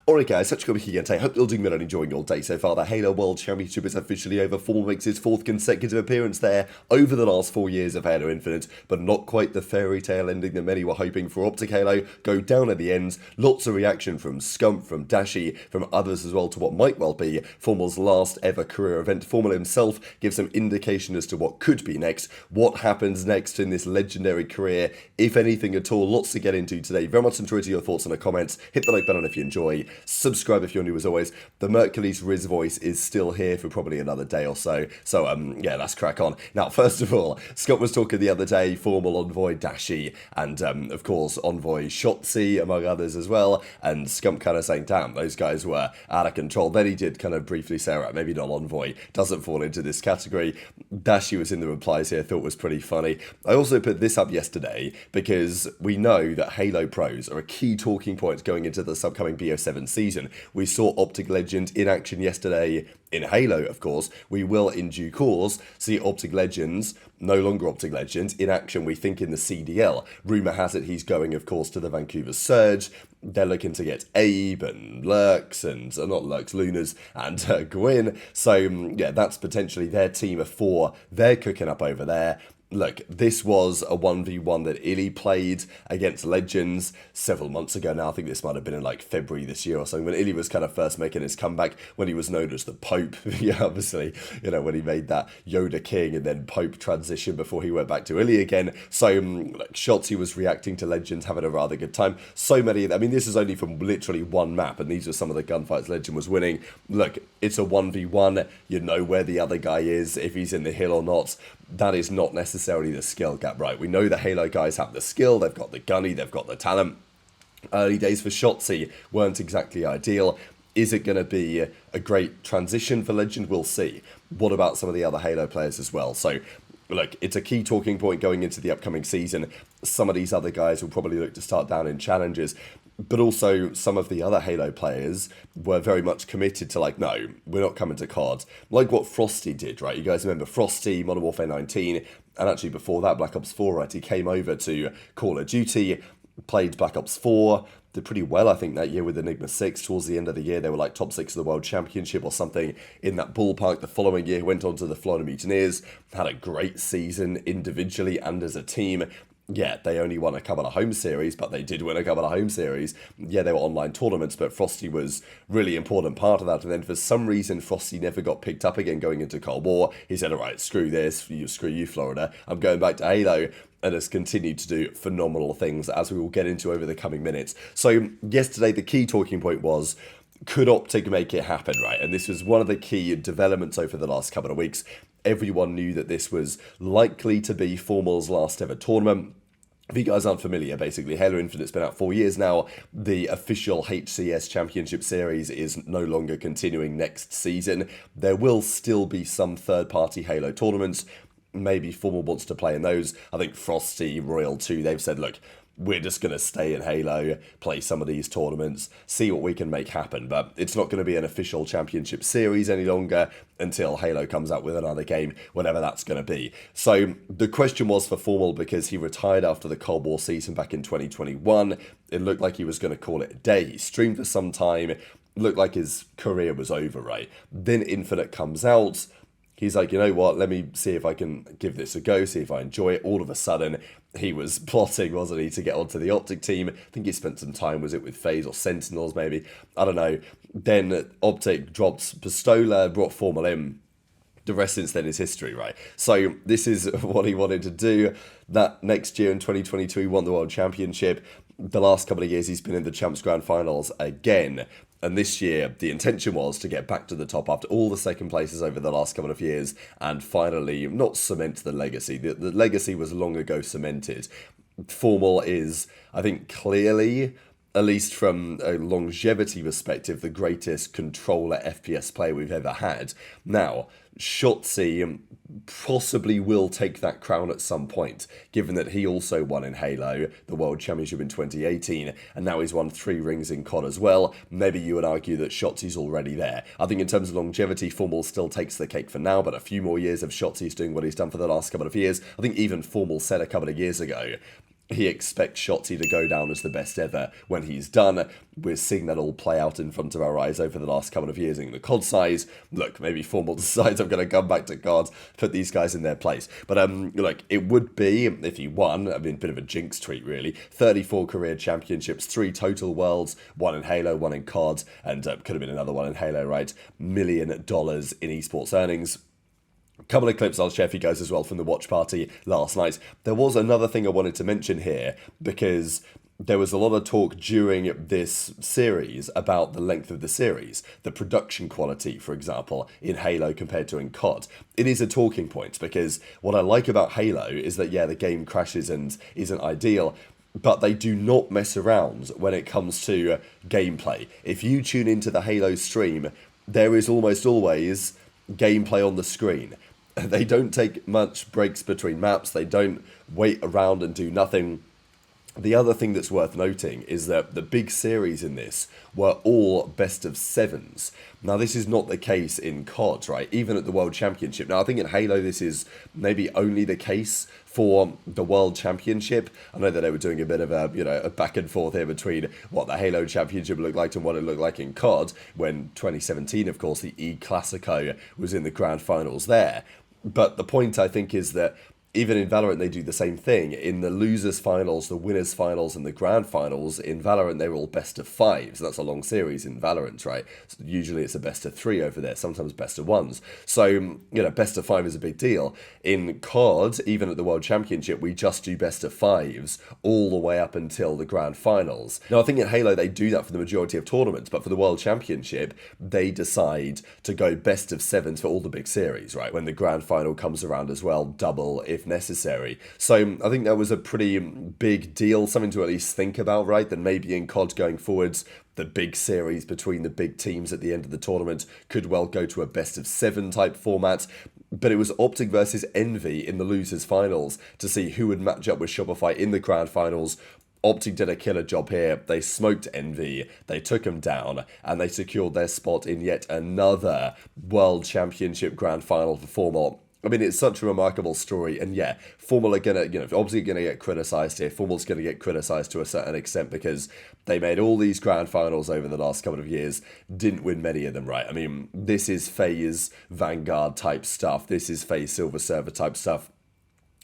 Alright guys, such a good week again today. Hope you're all doing well and enjoying your day so far. The Halo World Championship is officially over. FormaL makes its 4th consecutive appearance there over the last 4 years of Halo Infinite, but not quite the fairy tale ending that many were hoping for. OpTic Halo go down at the end. Lots of reaction from Simp, from Dashy, from others as well to what might well be FormaL's last ever career event. FormaL himself gives some indication as to what could be next, what happens next in this legendary career, if anything at all. Lots to get into today. Very much enjoy your thoughts in the comments. Hit the like button if you enjoy. Subscribe if you're new as always. The Mercules Riz voice is still here for probably another day or so. So, yeah, let's crack on. Now, first of all, Scott was talking the other day, FormaL Envoy Dashy, and, of course, Envoy Shotzzy, among others as well, and Scump kind of saying, damn, those guys were out of control. Then he did kind of briefly say, right, maybe not Envoy, doesn't fall into this category. Dashy was in the replies here, thought was pretty funny. I also put this up yesterday because we know that Halo pros are a key talking point going into this upcoming BO7 season. We saw OpTic Legend in action yesterday in Halo, of course. We will, in due course, see OpTic Legends, no longer OpTic Legends, in action, we think, in the CDL. Rumour has it he's going, of course, to the Vancouver Surge. They're looking to get Abe and Lurks, and not Lurks, Lunas, and Gwyn. So, yeah, that's potentially their team of 4 they're cooking up over there. Look, this was a 1v1 that iBeZy played against Legends several months ago now. I think this might have been in like February this year or something, when iBeZy was kind of first making his comeback, when he was known as the Pope. Yeah, obviously, you know, when he made that Yoda King and then Pope transition before he went back to iBeZy again. So, like, Shotzzy was reacting to Legends, having a rather good time. So many, I mean, this is only from literally one map, and these are some of the gunfights Legend was winning. Look, it's a 1v1. You know where the other guy is, if he's in the hill or not. That is not necessarily the skill gap, right? We know the Halo guys have the skill, they've got the gunny, they've got the talent. Early days for Shotzzy weren't exactly ideal. Is it going to be a great transition for Legend? We'll see. What about some of the other Halo players as well? So, look, it's a key talking point going into the upcoming season. Some of these other guys will probably look to start down in challenges. But also, some of the other Halo players were very much committed to, like, no, we're not coming to COD. Like what Frosty did, right? You guys remember Frosty, Modern Warfare 19, and actually before that, Black Ops 4, right? He came over to Call of Duty, played Black Ops 4, did pretty well, I think, that year with Enigma 6. Towards the end of the year, they were like top 6 of the World Championship or something in that ballpark. The following year, went on to the Florida Mutineers, had a great season individually and as a team. Yeah, they only won a couple of home series, but they did win a couple of home series. Yeah, they were online tournaments, but Frosty was really important part of that. And then for some reason, Frosty never got picked up again going into Cold War. He said, all right, screw this, screw you, Florida. I'm going back to Halo. And has continued to do phenomenal things, as we will get into over the coming minutes. So yesterday, the key talking point was, could OpTic make it happen, right? And this was one of the key developments over the last couple of weeks. Everyone knew that this was likely to be FormaL's last ever tournament. If you guys aren't familiar, basically, Halo Infinite's been out 4 years now. The official HCS Championship Series is no longer continuing next season. There will still be some third-party Halo tournaments. Maybe FormaL wants to play in those. I think Frosty, ReeaL too, they've said, look, we're just going to stay in Halo, play some of these tournaments, see what we can make happen. But it's not going to be an official championship series any longer until Halo comes out with another game, whenever that's going to be. So the question was for FormaL, because he retired after the Cold War season back in 2021. It looked like he was going to call it a day. He streamed for some time. Looked like his career was over, right? Then Infinite comes out. He's like, you know what, let me see if I can give this a go, see if I enjoy it. All of a sudden, he was plotting, wasn't he, to get onto the OpTic team. I think he spent some time, was it with FaZe or Sentinels maybe? I don't know. Then OpTic dropped Pistola, brought FormaL in. The rest since then is history, right? So this is what he wanted to do. That next year in 2022, he won the World Championship. The last couple of years, he's been in the Champs Grand Finals again. And this year, the intention was to get back to the top after all the second places over the last couple of years and finally not cement the legacy. The legacy was long ago cemented. FormaL is, I think, clearly, at least from a longevity perspective, the greatest controller FPS player we've ever had. Now, Shotzzy possibly will take that crown at some point, given that he also won in Halo, the World Championship in 2018, and now he's won 3 rings in COD as well. Maybe you would argue that Shotzi's already there. I think in terms of longevity, FormaL still takes the cake for now, but a few more years of Shotzi's doing what he's done for the last couple of years. I think even FormaL said a couple of years ago, he expects Shotzzy to go down as the best ever when he's done. We're seeing that all play out in front of our eyes over the last couple of years in the COD size. Look, maybe FormaL decides I'm going to come back to COD, put these guys in their place. But like, it would be, if he won, I mean, a bit of a jinx treat, really. 34 career championships, 3 total worlds, 1 in Halo, 1 in COD, and could have been another one in Halo, right? $1 million in esports earnings. A couple of clips I'll share for you guys as well from the watch party last night. There was another thing I wanted to mention here, because there was a lot of talk during this series about the length of the series, the production quality, for example, in Halo compared to in COD. It is a talking point, because what I like about Halo is that, yeah, the game crashes and isn't ideal, but they do not mess around when it comes to gameplay. If you tune into the Halo stream, there is almost always gameplay on the screen. They don't take much breaks between maps. They don't wait around and do nothing. The other thing that's worth noting is that the big series in this were all best of 7s. Now, this is not the case in COD, right? Even at the World Championship. Now, I think in Halo, this is maybe only the case for the World Championship. I know that they were doing a bit of a, a back and forth here between what the Halo Championship looked like and what it looked like in COD, when 2017, of course, the E-Clasico was in the grand finals there. But the point, I think, is that even in Valorant, they do the same thing. In the losers finals, the winners finals, and the grand finals, in Valorant, they were all best of 5s. That's a long series in Valorant, right? So usually it's a best of 3 over there, sometimes best of 1s. So, best of 5 is a big deal. In COD, even at the World Championship, we just do best of 5s all the way up until the grand finals. Now, I think in Halo, they do that for the majority of tournaments, but for the World Championship, they decide to go best of 7s for all the big series, right? When the grand final comes around as well, double if necessary. So I think that was a pretty big deal, something to at least think about, right? That maybe in COD going forwards, the big series between the big teams at the end of the tournament could well go to a best of 7 type format. But it was OpTic versus Envy in the losers finals to see who would match up with Shopify in the grand finals. OpTic did a killer job here. They smoked Envy, they took him down, and they secured their spot in yet another World Championship grand final for FormaL. I mean, it's such a remarkable story, and yeah, FormaL are gonna, obviously gonna get criticised here. FormaL's gonna get criticised to a certain extent because they made all these grand finals over the last couple of years, didn't win many of them, right? I mean, this is FaZe Vanguard type stuff. This is FaZe Silver Server type stuff.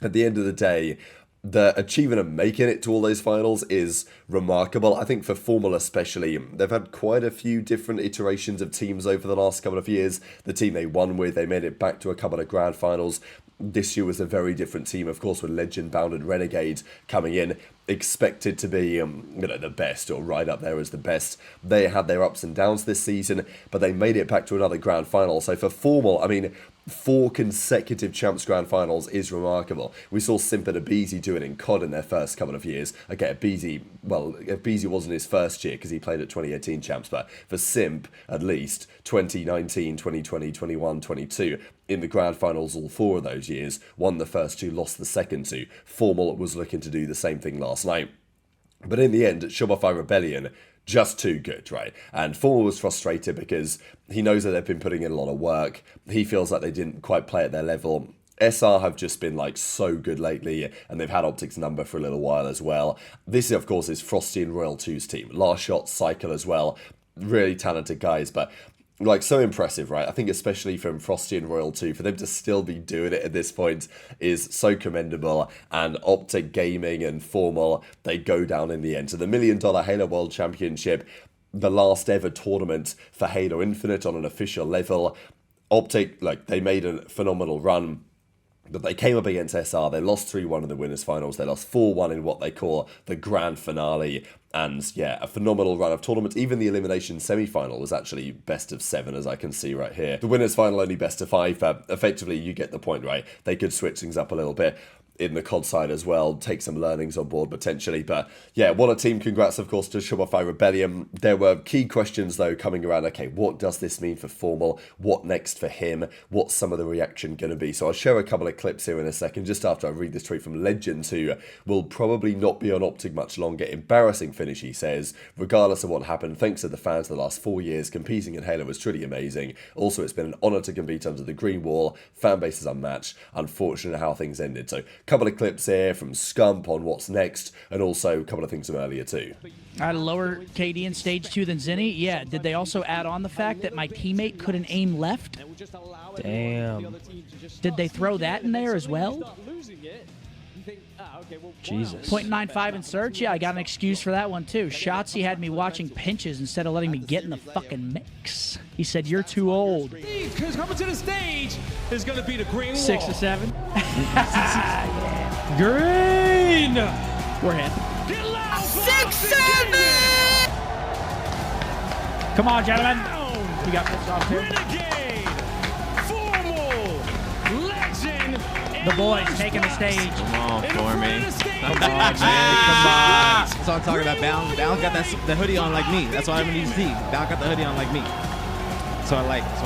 At the end of the day, the achievement of making it to all those finals is remarkable. I think for FormaL especially, they've had quite a few different iterations of teams over the last couple of years. The team they won with, they made it back to a couple of grand finals. This year was a very different team, of course, with Legend Bound and Renegade coming in, expected to be, the best, or right up there as the best. They had their ups and downs this season, but they made it back to another grand final. So for FormaL, I mean, 4 consecutive Champs Grand Finals is remarkable. We saw Simp and aBeZy do it in COD in their first couple of years. Okay, aBeZy wasn't his first year because he played at 2018 Champs, but for Simp, at least, 2019, 2020, 21, 22, in the Grand Finals all 4 of those years, won the first 2, lost the second 2. FormaL was looking to do the same thing last night. But in the end, Shopify Rebellion, just too good, right? And FormaL was frustrated because he knows that they've been putting in a lot of work. He feels like they didn't quite play at their level. SR have just been like so good lately, and they've had OpTic's number for a little while as well. This, of course, is Frosty and ReeaL2's team. Last Shot, Cycle as well. Really talented guys, but like, so impressive, right? I think especially from Frosty and ReeaL2, for them to still be doing it at this point is so commendable. And OpTic Gaming and FormaL, they go down in the end. So the $1 million Halo World Championship, the last ever tournament for Halo Infinite on an official level. OpTic, they made a phenomenal run. But they came up against SR, they lost 3-1 in the winners' finals, they lost 4-1 in what they call the grand finale, and yeah, a phenomenal run of tournaments. Even the elimination semi-final was actually best of 7, as I can see right here. The winners' final only best of 5, but effectively you get the point, right? They could switch things up a little bit in the COD side as well, take some learnings on board potentially. But yeah, what a team. Congrats, of course, to Shopify Rebellion. There were key questions, though, coming around. Okay, what does this mean for FormaL? What next for him? What's some of the reaction going to be? So I'll share a couple of clips here in a second, just after I read this tweet from Legend, who will probably not be on OpTic much longer. Embarrassing finish, he says. Regardless of what happened, thanks to the fans the last 4 years, competing in Halo was truly amazing. Also, it's been an honour to compete under the green wall. Fan base is unmatched. Unfortunate how things ended. So couple of clips here from Scump on what's next, and also a couple of things from earlier too. I had a lower KD in stage 2 than Zinni. Yeah, did they also add on the fact that my teammate couldn't aim left? Damn. Did they throw that in there as well? Jesus. 0.95 in Surge? Yeah, I got an excuse for that one too. Shotzzy had me watching pinches instead of letting me get in the fucking mix. He said, "You're too old." Because coming to the stage is going to be the green 6 to 7. Yeah. Green! We're hit. Get loud, 6-7! Come on, gentlemen. We got this off too. Renegade, FormaL, legend. The boys taking the stage. Come on, for me. Come on, man. Come on. That's all I'm talking about. Bound got the hoodie on like me. That's why I'm in these teams. Bound got the hoodie on like me. So I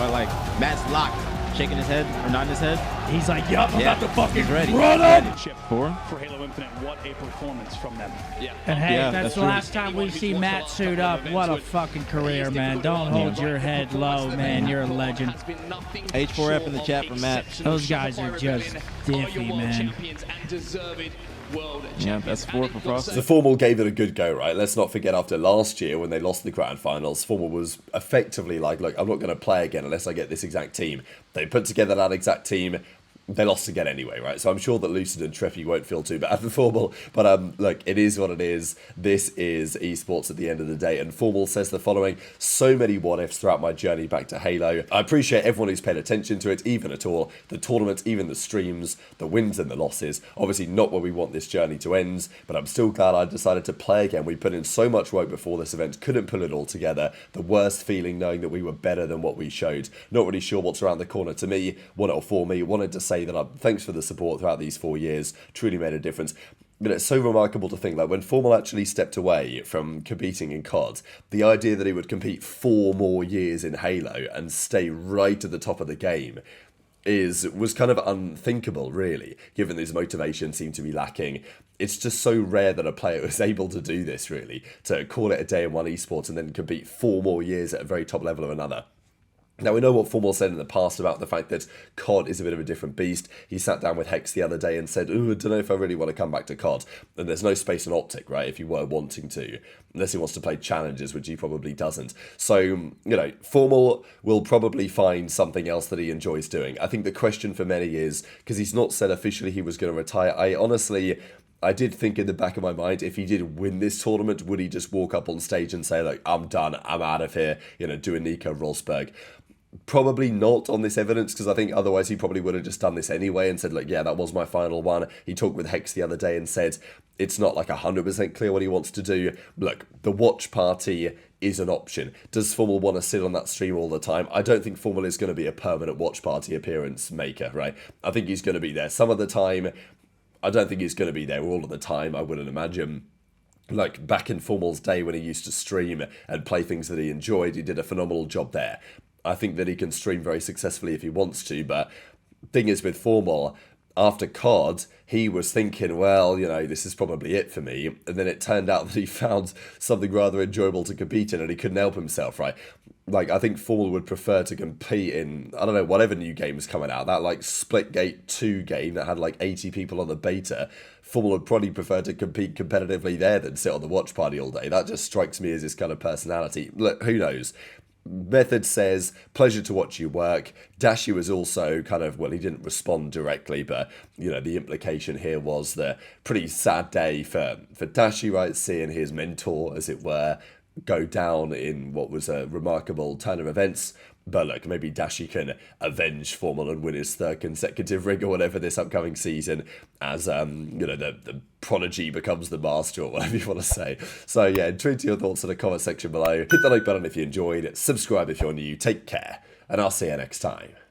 like. Matt's locked, shaking his head or nodding his head. He's like, yup, I'm about to fucking ready. run up. Four. For Halo Infinite, what a performance from them. Yeah. And hey, Yeah, that's that's the true. last time we see Matt suit up. What a fucking career, man. Don't hold your head low, man. You're a legend. H4F in the chat from Matt. Those guys are just diffy, man. Yeah, that's 4 for Frost. So FormaL gave it a good go, right? Let's not forget after last year when they lost the grand finals, FormaL was effectively like, look, I'm not going to play again unless I get this exact team. They put together that exact team. They lost again anyway, right? So I'm sure that Lucid and Treffy won't feel too bad for FormaL. But look, it is what it is. This is esports at the end of the day. And FormaL says the following: so many what-ifs throughout my journey back to Halo. I appreciate everyone who's paid attention to it, even at all. The tournaments, even the streams, the wins and the losses. Obviously not where we want this journey to end, but I'm still glad I decided to play again. We put in so much work before this event, couldn't pull it all together. The worst feeling knowing that we were better than what we showed. Not really sure what's around the corner to me, or for me. Wanted to say that thanks for the support throughout these 4 years. Truly made a difference. But it's so remarkable to think, like, when FormaL actually stepped away from competing in COD, the idea that he would compete 4 more years in Halo and stay right at the top of the game was kind of unthinkable, really, given his motivation seemed to be lacking. It's just so rare that a player is able to do this, really, to call it a day in one esports and then compete 4 more years at a very top level of another. Now, we know what FormaL said in the past about the fact that COD is a bit of a different beast. He sat down with Hex the other day and said, ooh, I don't know if I really want to come back to COD. And there's no space on OpTic, right, if you were wanting to, unless he wants to play challenges, which he probably doesn't. So, you know, FormaL will probably find something else that he enjoys doing. I think the question for many is, because he's not said officially he was going to retire, I did think in the back of my mind, if he did win this tournament, would he just walk up on stage and say, like, I'm done, I'm out of here, you know, do a Nico Rosberg? Probably not on this evidence, because I think otherwise he probably would have just done this anyway and said, like, yeah, that was my final one. He talked with Hex the other day and said it's not like 100% clear what he wants to do. Look, the watch party is an option. Does FormaL want to sit on that stream all the time? I don't think FormaL is going to be a permanent watch party appearance maker, right? I think he's going to be there some of the time. I don't think he's going to be there all of the time, I wouldn't imagine. Like, back in FormaL's day when he used to stream and play things that he enjoyed, he did a phenomenal job there. I think that he can stream very successfully if he wants to, but thing is with FormaL, after COD, he was thinking, well, you know, this is probably it for me, and then it turned out that he found something rather enjoyable to compete in and he couldn't help himself, right? Like, I think FormaL would prefer to compete in, I don't know, whatever new game is coming out, that, like, Splitgate 2 game that had, like, 80 people on the beta. FormaL would probably prefer to compete competitively there than sit on the watch party all day. That just strikes me as his kind of personality. Look, who knows? Method says, pleasure to watch you work. Dashy was also kind of, well, he didn't respond directly, but, you know, the implication here was the pretty sad day for Dashy, right? Seeing his mentor, as it were, go down in what was a remarkable turn of events. But look, maybe Dashy can avenge FormaL and win his 3rd consecutive rig or whatever this upcoming season as, you know, the prodigy becomes the master or whatever you want to say. So yeah, tweet your thoughts in the comment section below. Hit the like button if you enjoyed. Subscribe if you're new. Take care. And I'll see you next time.